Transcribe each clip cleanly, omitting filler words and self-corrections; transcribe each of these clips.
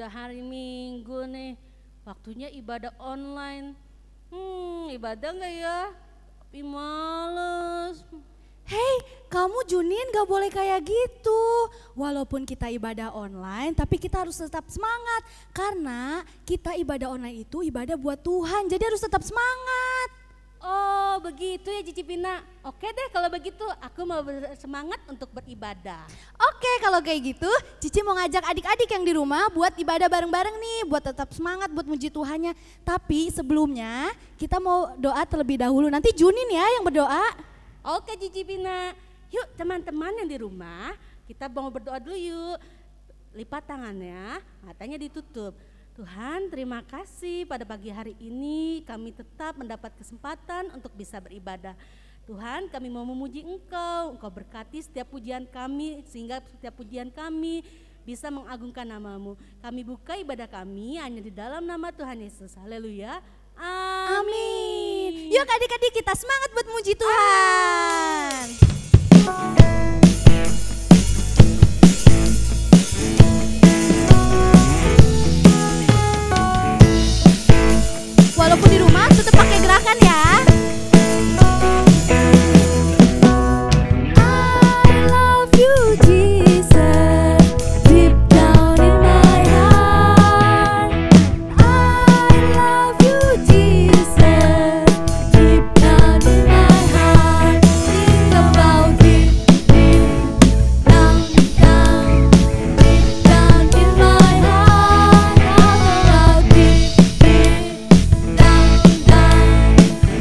Udah hari Minggu nih, waktunya ibadah online. Ibadah nggak ya? Tapi males. Hei, kamu Junin gak boleh kayak gitu. Walaupun kita ibadah online, tapi kita harus tetap semangat. Karena kita ibadah online itu ibadah buat Tuhan, jadi harus tetap semangat. Oh begitu ya Cici Pina. Oke deh kalau begitu, aku mau bersemangat untuk beribadah. Oke, kalau kayak gitu, Cici mau ngajak adik-adik yang di rumah buat ibadah bareng-bareng nih, buat tetap semangat, buat muji Tuhannya. Tapi sebelumnya kita mau doa terlebih dahulu, nanti Junin ya yang berdoa. Oke Cici Pina, yuk teman-teman yang di rumah, kita mau berdoa dulu yuk. Lipat tangannya, matanya ditutup. Tuhan, terima kasih pada pagi hari ini kami tetap mendapat kesempatan untuk bisa beribadah. Tuhan, kami mau memuji Engkau, Engkau berkati setiap pujian kami sehingga setiap pujian kami bisa mengagungkan nama-Mu. Kami buka ibadah kami hanya di dalam nama Tuhan Yesus. Haleluya. Amin. Yuk adik-adik kita semangat buat muji Tuhan. Walaupun di rumah tetap pakai gerakan ya. I love you Jesus, deep down in my heart. I love you Jesus, deep down in my heart. Think about it, deep down, deep down in my heart. Talk about it, deep down,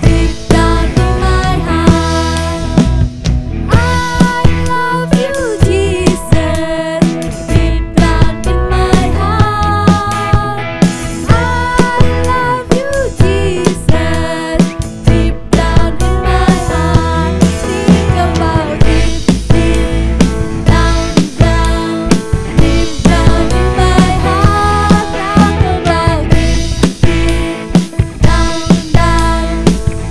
deep down in my heart. I love you Jesus, deep down in my heart. I love you Jesus, deep down in my heart. Think about it, deep down, deep down in my heart. Talk about it, deep down,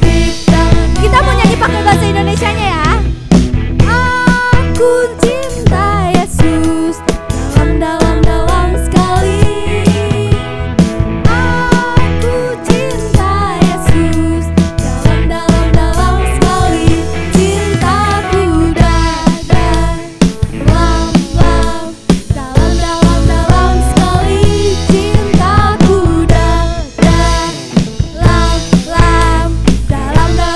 deep down. Kita mau nyanyi pakai bahasa Indonesianya ya. Aku cinta Yesus dalam sekali. Aku cinta Yesus dalam sekali. Cintaku dalam sekali. Cintaku dalam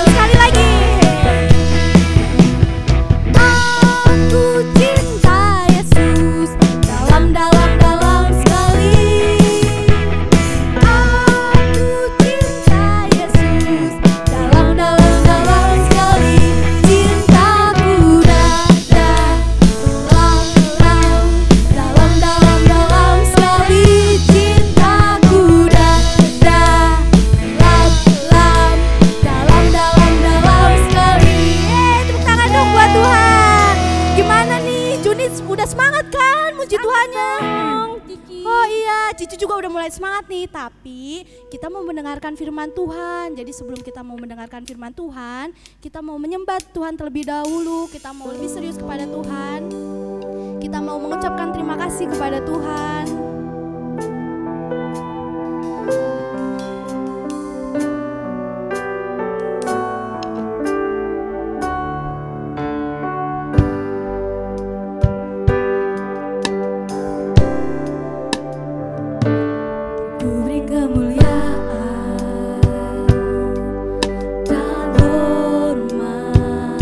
sekali lagi. Aku cinta Yesus dalam sekali. Aku cinta Yesus dalam sekali. Cintaku dalam sekali. Cintaku dalam sekali. Tepuk tangan dong buat Tuhan. Gimana nih, Juni udah semangat kan muji Tuhannya? Cici. Oh iya, Cici juga udah mulai semangat nih. Tapi kita mau mendengarkan firman Tuhan. Jadi sebelum kita mau mendengarkan firman Tuhan, kita mau menyembah Tuhan terlebih dahulu. Kita mau lebih serius kepada Tuhan. Kita mau mengucapkan terima kasih kepada Tuhan. Ku beri kemuliaan dan hormat.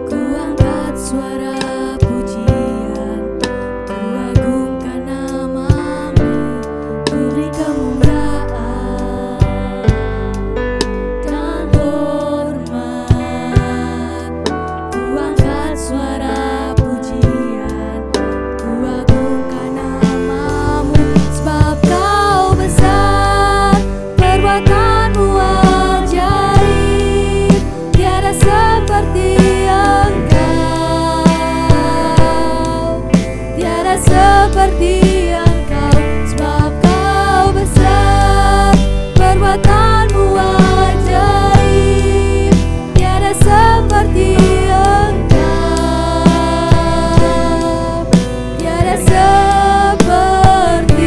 Ku angkat suara pujian, ku agungkan nama-Mu. Ku beri kemuliaan dan hormat. Ku angkat suara pujian, ku agungkan nama-Mu. Sebab Kau besar, perbuatan-Mu ajaib, tiada seperti Engkau, tiada seperti Engkau. Sebab Kau besar, perbuatan-Mu ajaib, tiada seperti Engkau, tiada seperti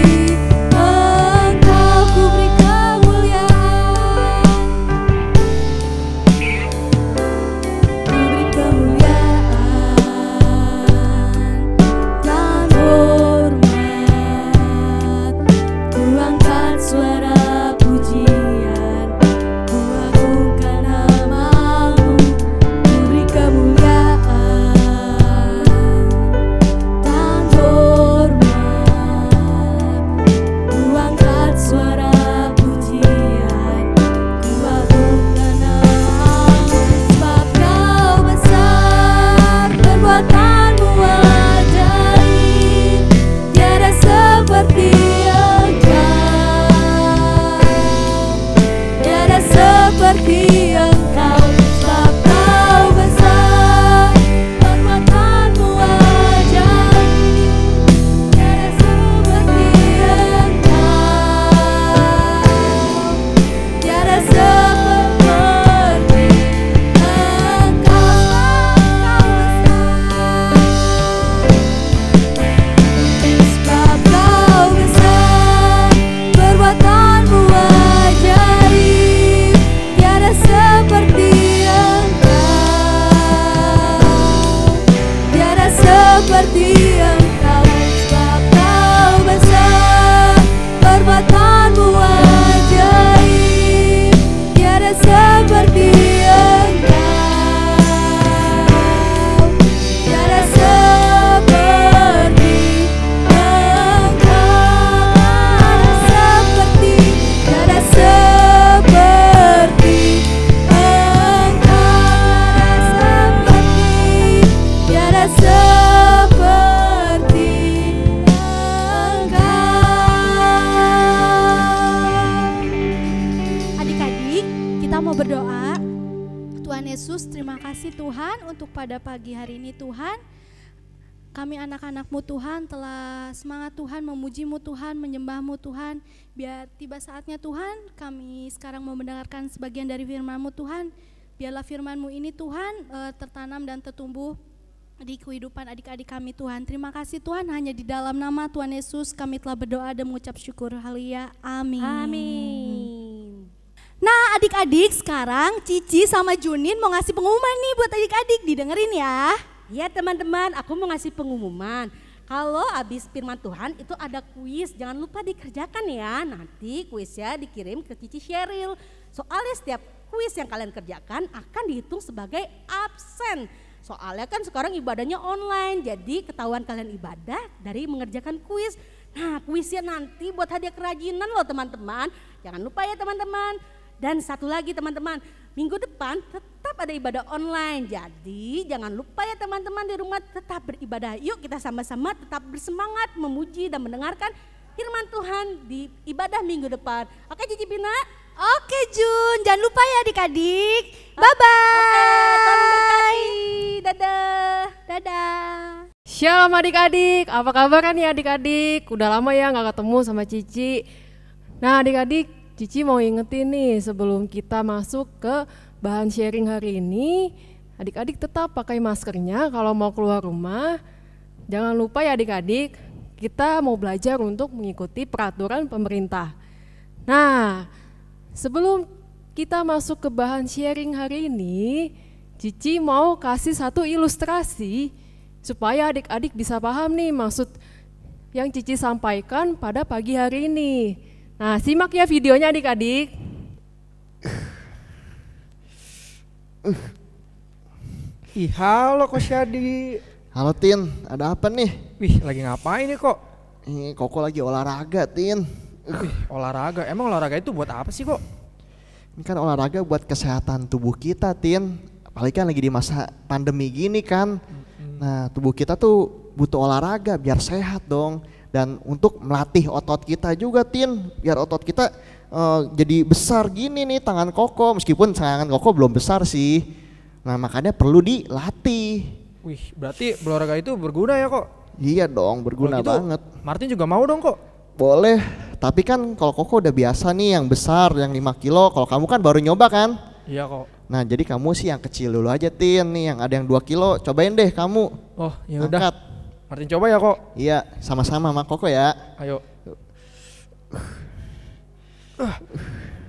Tuhan untuk pada pagi hari ini Tuhan. Kami anak-anak-Mu Tuhan telah semangat Tuhan, memuji-Mu Tuhan, menyembah-Mu Tuhan. Biar tiba saatnya Tuhan, kami sekarang mau mendengarkan sebagian dari firman-Mu Tuhan. Biarlah firman-Mu ini Tuhan tertanam dan tertumbuh di kehidupan adik-adik kami Tuhan. Terima kasih Tuhan, hanya di dalam nama Tuhan Yesus kami telah berdoa dan mengucap syukur. Haleluya, amin. Amin. Nah adik-adik, sekarang Cici sama Junin mau ngasih pengumuman nih buat adik-adik, didengerin ya. Ya teman-teman, aku mau ngasih pengumuman. Kalau habis firman Tuhan itu ada kuis, jangan lupa dikerjakan ya. Nanti kuisnya dikirim ke Cici Sheryl. Soalnya setiap kuis yang kalian kerjakan akan dihitung sebagai absen. Soalnya kan sekarang ibadahnya online, jadi ketahuan kalian ibadah dari mengerjakan kuis. Nah kuisnya nanti buat hadiah kerajinan loh teman-teman. Jangan lupa ya teman-teman. Dan satu lagi teman-teman, minggu depan tetap ada ibadah online. Jadi jangan lupa ya teman-teman, di rumah tetap beribadah. Yuk kita sama-sama tetap bersemangat memuji dan mendengarkan firman Tuhan di ibadah minggu depan. Oke Cici Pina? Oke Jun, jangan lupa ya adik-adik. Bye-bye. Oke, Tuhan memberkati. Dadah. Dadah. Shalom adik-adik, apa kabar kan ya adik-adik? Udah lama ya gak ketemu sama Cici. Nah adik-adik, Cici mau ingetin nih sebelum kita masuk ke bahan sharing hari ini, adik-adik tetap pakai maskernya kalau mau keluar rumah. Jangan lupa ya adik-adik, kita mau belajar untuk mengikuti peraturan pemerintah. Nah, sebelum kita masuk ke bahan sharing hari ini, Cici mau kasih satu ilustrasi supaya adik-adik bisa paham nih maksud yang Cici sampaikan pada pagi hari ini. Nah, simak ya videonya adik-adik. Ih, halo Ko Syadi. Halo Tin, ada apa nih? Wih, lagi ngapain nih kok? Koko lagi olahraga Tin. Olahraga, emang olahraga itu buat apa sih kok? Ini kan olahraga buat kesehatan tubuh kita Tin. Apalagi kan lagi di masa pandemi gini kan. Nah tubuh kita tuh butuh olahraga biar sehat dong. Dan untuk melatih otot kita juga Tin. Biar otot kita jadi besar gini nih tangan Koko. Meskipun tangan Koko belum besar sih. Nah makanya perlu dilatih. Wih, berarti berolahraga itu berguna ya kok? Iya dong, berguna gitu, banget. Martin juga mau dong kok? Boleh, tapi kan kalau Koko udah biasa nih yang besar, yang 5 kilo. Kalau kamu kan baru nyoba kan? Iya kok. Nah jadi kamu sih yang kecil dulu aja Tin, nih yang ada yang 2 kilo, cobain deh kamu. Oh ya udah. Angkat. Martin coba ya kok? Iya, sama-sama sama Koko ya. Ayo.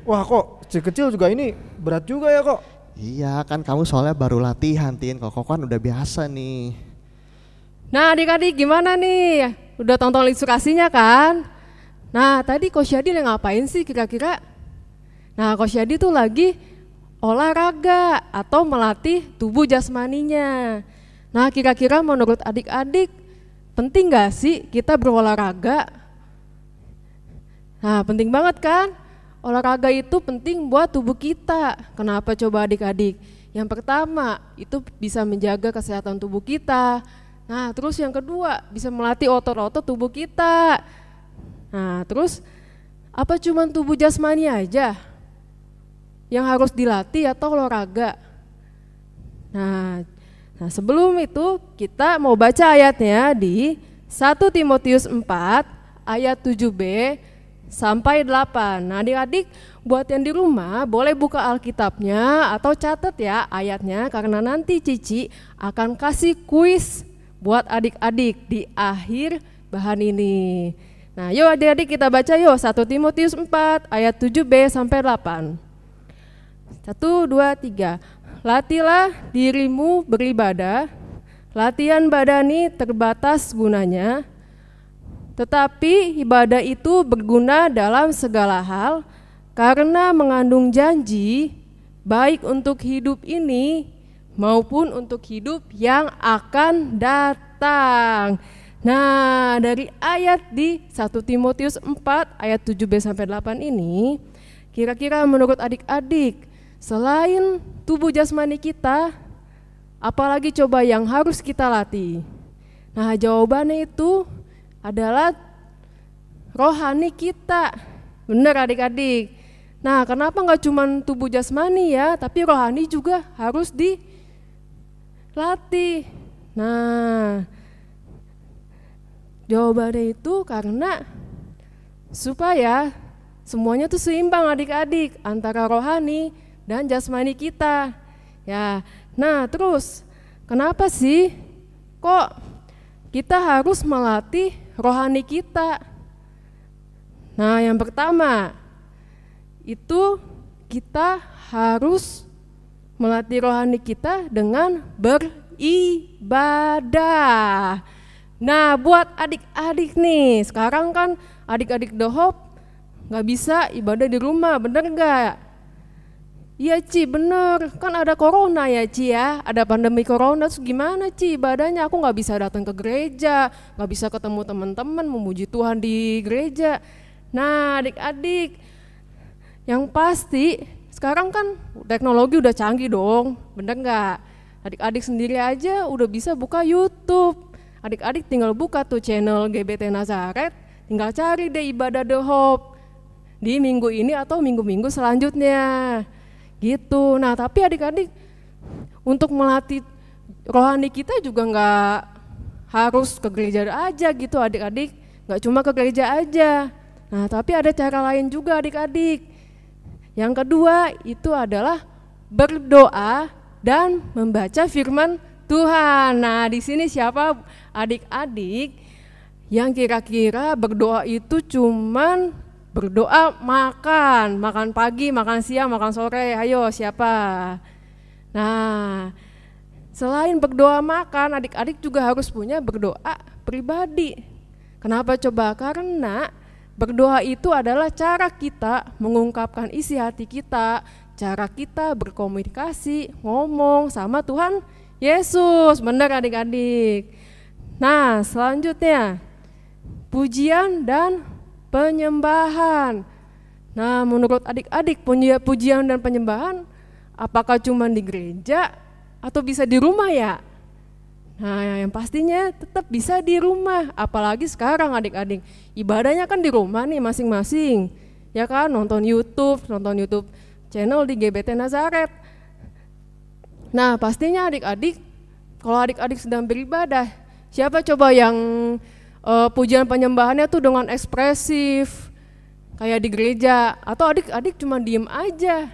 Wah kok, kecil juga ini berat juga ya kok? Iya kan kamu soalnya baru latihan Tin, kalau Koko kan udah biasa nih. Nah adik-adik gimana nih? Udah tonton ilustrasinya kan? Nah tadi Ko Syadi lagi ngapain sih kira-kira? Nah Ko Syadi tuh lagi olahraga atau melatih tubuh jasmaninya. Nah kira-kira menurut adik-adik penting gak sih kita berolahraga? Nah penting banget kan? Olahraga itu penting buat tubuh kita. Kenapa coba adik-adik? Yang pertama itu bisa menjaga kesehatan tubuh kita. Nah terus yang kedua bisa melatih otot-otot tubuh kita. Nah terus apa cuman tubuh jasmani aja yang harus dilatih atau olahraga? Nah sebelum itu kita mau baca ayatnya di 1 Timotius 4 ayat 7b sampai 8. Nah adik-adik buat yang di rumah boleh buka Alkitabnya atau catat ya ayatnya, karena nanti Cici akan kasih kuis buat adik-adik di akhir bahan ini. Nah yuk adik-adik kita baca yuk 1 Timotius 4 ayat 7b sampai 8. 1, 2, 3. Latilah dirimu beribadah, latihan badani terbatas gunanya, tetapi ibadah itu berguna dalam segala hal karena mengandung janji baik untuk hidup ini maupun untuk hidup yang akan datang. Nah, dari ayat di 1 Timotius 4 ayat 7b sampai 8 ini, kira-kira menurut adik-adik, selain tubuh jasmani kita, apalagi coba yang harus kita latih? Nah, jawabannya itu adalah rohani kita. Benar adik-adik. Nah, kenapa nggak cuma tubuh jasmani ya, tapi rohani juga harus latih? Nah, jawabannya itu karena supaya semuanya tuh seimbang adik-adik antara rohani dan jasmani kita. Ya, nah terus kenapa sih kok kita harus melatih rohani kita? Nah, yang pertama itu kita harus melatih rohani kita dengan beribadah. Nah, buat adik-adik nih, sekarang kan adik-adik The Hope nggak bisa ibadah di rumah, bener nggak? Iya Ci, bener, kan ada corona ya Ci ya, ada pandemi corona, terus gimana Ci ibadahnya? Aku nggak bisa datang ke gereja, nggak bisa ketemu teman-teman, memuji Tuhan di gereja. Nah adik-adik, yang pasti sekarang kan teknologi udah canggih dong, bener nggak? Adik-adik sendiri aja udah bisa buka YouTube. Adik-adik tinggal buka tuh channel GBT Nazaret, tinggal cari deh ibadah The Hope di minggu ini atau minggu-minggu selanjutnya gitu. Nah tapi adik-adik untuk melatih rohani kita juga nggak harus ke gereja aja gitu adik-adik, nggak cuma ke gereja aja. Nah tapi ada cara lain juga adik-adik. Yang kedua itu adalah berdoa dan membaca firman Tuhan. Nah di sini siapa adik-adik yang kira-kira berdoa itu cuman berdoa makan pagi, makan siang, makan sore, ayo siapa? Nah, selain berdoa makan, adik-adik juga harus punya berdoa pribadi. Kenapa coba? Karena berdoa itu adalah cara kita mengungkapkan isi hati kita, cara kita berkomunikasi, ngomong sama Tuhan Yesus, benar adik-adik. Nah, selanjutnya pujian dan penyembahan. Nah, menurut adik-adik pujian dan penyembahan apakah cuma di gereja atau bisa di rumah ya? Nah, yang pastinya tetap bisa di rumah, apalagi sekarang adik-adik ibadahnya kan di rumah nih masing-masing, ya kan, nonton YouTube channel di GBT Nazaret. Nah, pastinya adik-adik, kalau adik-adik sedang beribadah, siapa coba yang pujian penyembahannya tuh dengan ekspresif kayak di gereja, atau adik-adik cuma diem aja?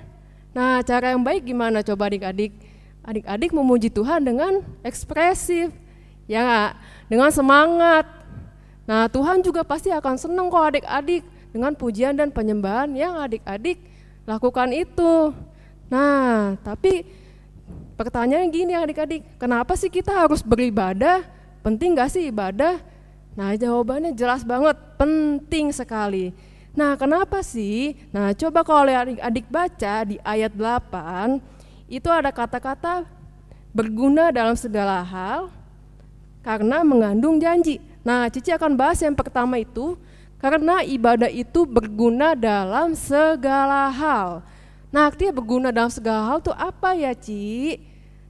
Nah, cara yang baik gimana coba adik-adik? Adik-adik memuji Tuhan dengan ekspresif, ya gak? Dengan semangat. Nah, Tuhan juga pasti akan senang kok adik-adik dengan pujian dan penyembahan yang adik-adik lakukan itu. Nah, tapi pertanyaannya gini adik-adik, kenapa sih kita harus beribadah? Penting gak sih ibadah? Nah, jawabannya jelas banget, penting sekali. Nah, kenapa sih? Nah, coba kalau adik-adik baca di ayat 8, itu ada kata-kata berguna dalam segala hal karena mengandung janji. Nah, Cici akan bahas yang pertama itu, karena ibadah itu berguna dalam segala hal. Nah, artinya berguna dalam segala hal tuh apa ya, Ci?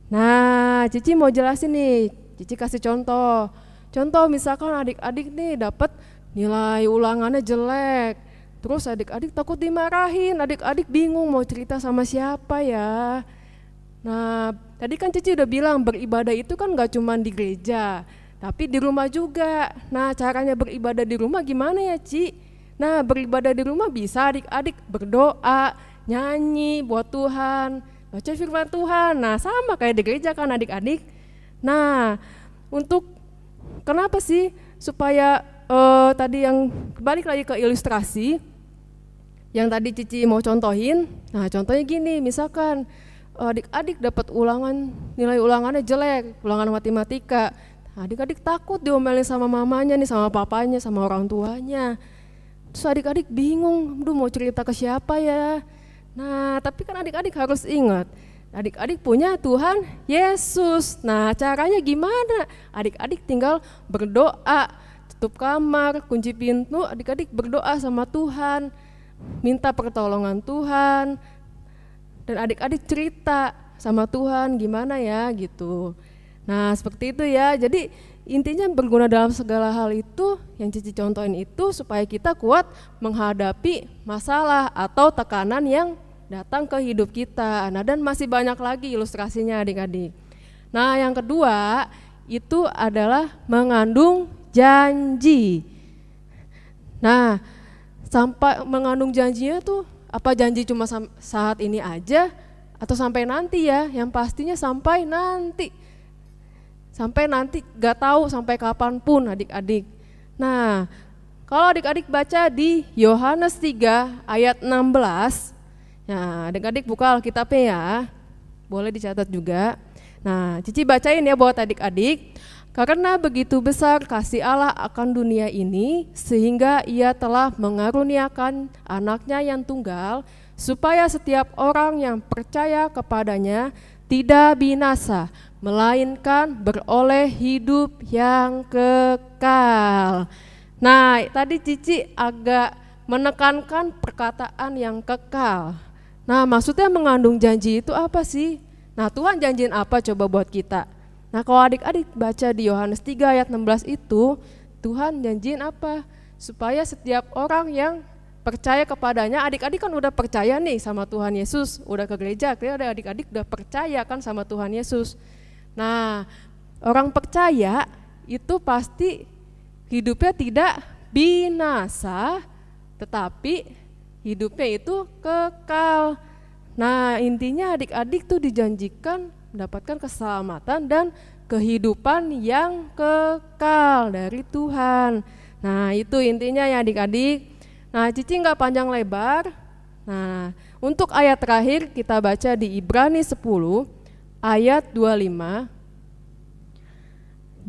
Nah, Cici mau jelasin nih, Cici kasih contoh. Contoh misalkan adik-adik nih dapat nilai ulangannya jelek, terus adik-adik takut dimarahin, adik-adik bingung mau cerita sama siapa ya. Nah, tadi kan Cici udah bilang beribadah itu kan gak cuma di gereja, tapi di rumah juga. Nah, caranya beribadah di rumah gimana ya, Ci? Nah, beribadah di rumah bisa adik-adik berdoa, nyanyi buat Tuhan, baca firman Tuhan. Nah, sama kayak di gereja kan adik-adik. Nah, untuk kenapa sih supaya tadi yang balik lagi ke ilustrasi yang tadi Cici mau contohin. Nah, contohnya gini, misalkan adik-adik dapat nilai ulangannya jelek, ulangan matematika. Adik-adik takut diomelin sama mamanya nih, sama papanya, sama orang tuanya. Terus adik-adik bingung, mau cerita ke siapa ya? Nah, tapi kan adik-adik harus ingat, adik-adik punya Tuhan Yesus. Nah, caranya gimana? Adik-adik tinggal berdoa, tutup kamar, kunci pintu, adik-adik berdoa sama Tuhan, minta pertolongan Tuhan, dan adik-adik cerita sama Tuhan gimana ya gitu. Nah, seperti itu ya. Jadi intinya berguna dalam segala hal itu yang Cici contohin itu supaya kita kuat menghadapi masalah atau tekanan yang datang ke hidup kita. Nah, dan masih banyak lagi ilustrasinya adik-adik. Nah, yang kedua itu adalah mengandung janji. Nah, sampai mengandung janjinya tuh apa janji cuma saat ini aja atau sampai nanti ya? Yang pastinya sampai nanti. Sampai nanti gak tahu sampai kapanpun adik-adik. Nah, kalau adik-adik baca di Yohanes 3 ayat 16, nah adik-adik buka Alkitabnya ya, boleh dicatat juga. Nah, Cici bacain ya buat adik-adik. Karena begitu besar kasih Allah akan dunia ini, sehingga ia telah mengaruniakan anaknya yang tunggal, supaya setiap orang yang percaya kepadanya tidak binasa, melainkan beroleh hidup yang kekal. Nah, tadi Cici agak menekankan perkataan yang kekal. Nah, maksudnya mengandung janji itu apa sih? Nah, Tuhan janjiin apa coba buat kita? Nah, kalau adik-adik baca di Yohanes 3 ayat 16 itu, Tuhan janjiin apa? Supaya setiap orang yang percaya kepadanya, adik-adik kan udah percaya nih sama Tuhan Yesus, udah ke gereja, akhirnya adik-adik udah percaya kan sama Tuhan Yesus. Nah, orang percaya itu pasti hidupnya tidak binasa, tetapi hidupnya itu kekal. Nah, intinya adik-adik tuh dijanjikan mendapatkan keselamatan dan kehidupan yang kekal dari Tuhan. Nah, itu intinya ya adik-adik. Nah, Cici nggak panjang lebar. Nah, untuk ayat terakhir kita baca di Ibrani 10 ayat 25.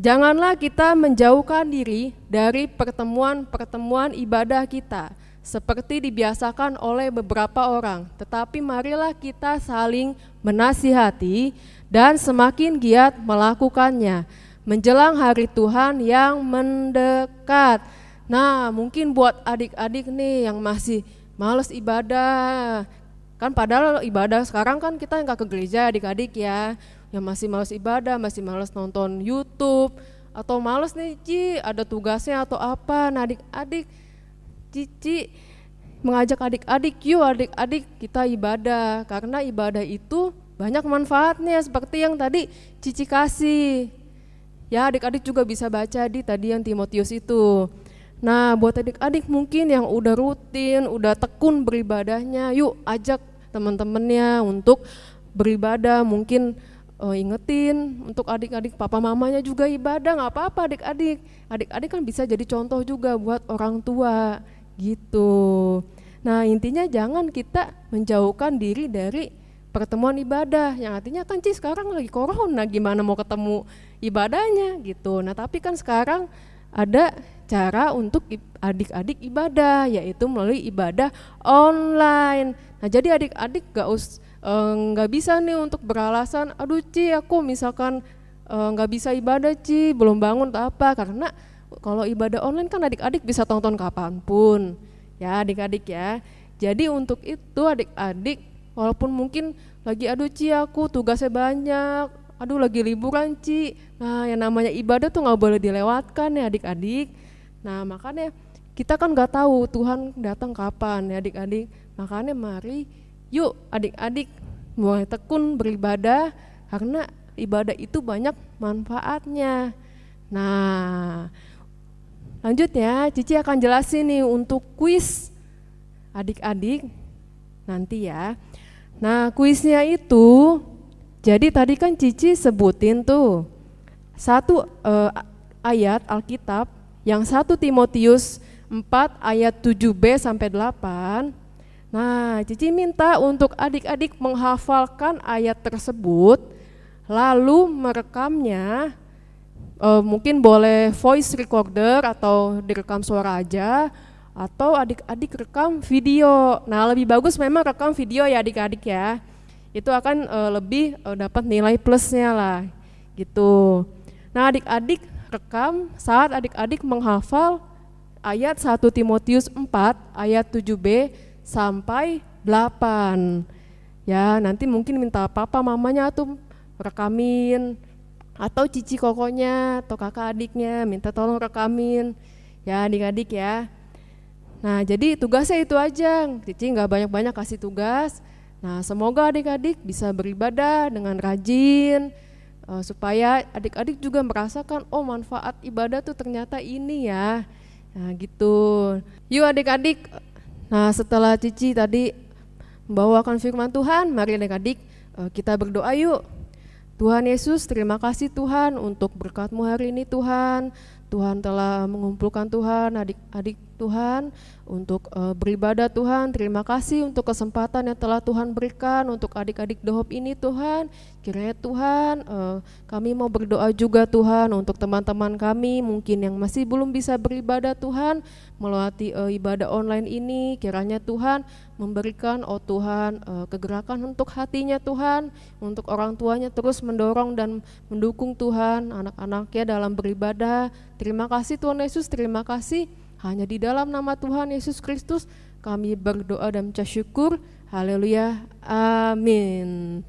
Janganlah kita menjauhkan diri dari pertemuan-pertemuan ibadah kita, seperti dibiasakan oleh beberapa orang, tetapi marilah kita saling menasihati dan semakin giat melakukannya, menjelang hari Tuhan yang mendekat. Nah, mungkin buat adik-adik nih yang masih males ibadah, kan padahal ibadah sekarang kan kita nggak ke gereja adik-adik ya, yang masih males ibadah, masih males nonton YouTube, atau males nih Ci ada tugasnya atau apa. Nah, adik-adik, Cici mengajak adik-adik, yuk adik-adik kita ibadah, karena ibadah itu banyak manfaatnya seperti yang tadi Cici kasih. Ya, adik-adik juga bisa baca di tadi yang Timotius itu. Nah, buat adik-adik mungkin yang udah rutin, udah tekun beribadahnya, yuk ajak teman-temannya untuk beribadah. Mungkin ingetin untuk adik-adik, papa mamanya juga ibadah, nggak apa-apa adik-adik. Adik-adik kan bisa jadi contoh juga buat orang tua gitu. Nah, intinya jangan kita menjauhkan diri dari pertemuan ibadah, yang artinya kan Ci sekarang lagi corona, gimana mau ketemu ibadahnya gitu. Nah, tapi kan sekarang ada cara untuk adik-adik ibadah, yaitu melalui ibadah online. Nah, jadi adik-adik nggak bisa nih untuk beralasan, aduh Ci aku misalkan nggak bisa ibadah Ci, belum bangun atau apa, karena kalau ibadah online kan adik-adik bisa tonton kapanpun ya adik-adik ya. Jadi untuk itu adik-adik walaupun mungkin lagi aduh Ci aku tugasnya banyak, aduh lagi liburan Ci, nah yang namanya ibadah tuh nggak boleh dilewatkan ya adik-adik. Nah, makanya kita kan nggak tahu Tuhan datang kapan ya adik-adik. Makanya mari yuk adik-adik mulai tekun beribadah, karena ibadah itu banyak manfaatnya. Nah, lanjut ya, Cici akan jelasin nih untuk kuis adik-adik nanti ya. Nah, kuisnya itu, jadi tadi kan Cici sebutin tuh satu ayat Alkitab, yang 1 Timotius 4 ayat 7b sampai 8. Nah, Cici minta untuk adik-adik menghafalkan ayat tersebut, lalu merekamnya. Mungkin boleh voice recorder atau direkam suara aja, atau adik-adik rekam video. Nah, lebih bagus memang rekam video ya adik-adik ya. Itu akan lebih dapat nilai plusnya lah gitu. Nah, adik-adik rekam saat adik-adik menghafal ayat 1 Timotius 4 ayat 7b sampai 8. Ya, nanti mungkin minta papa mamanya tuh rekamin, atau cici kokonya atau kakak adiknya minta tolong rekamin ya adik-adik ya. Nah, jadi tugasnya itu aja, Cici nggak banyak-banyak kasih tugas. Nah, semoga adik-adik bisa beribadah dengan rajin, supaya adik-adik juga merasakan, oh manfaat ibadah tuh ternyata ini ya. Nah gitu. Yuk adik-adik, nah setelah Cici tadi membawakan firman Tuhan, mari adik-adik kita berdoa yuk. Tuhan Yesus, terima kasih Tuhan untuk berkat-Mu hari ini Tuhan. Tuhan telah mengumpulkan Tuhan, adik-adik Tuhan untuk beribadah Tuhan. Terima kasih untuk kesempatan yang telah Tuhan berikan untuk adik-adik Dohop ini Tuhan. Kiranya Tuhan kami mau berdoa juga Tuhan untuk teman-teman kami mungkin yang masih belum bisa beribadah Tuhan melalui ibadah online ini. Kiranya Tuhan memberikan Tuhan kegerakan untuk hatinya Tuhan, untuk orang tuanya terus mendorong dan mendukung Tuhan anak-anaknya dalam beribadah. Terima kasih Tuhan Yesus, terima kasih. Hanya di dalam nama Tuhan Yesus Kristus kami berdoa dan mengucap syukur. Haleluya. Amin.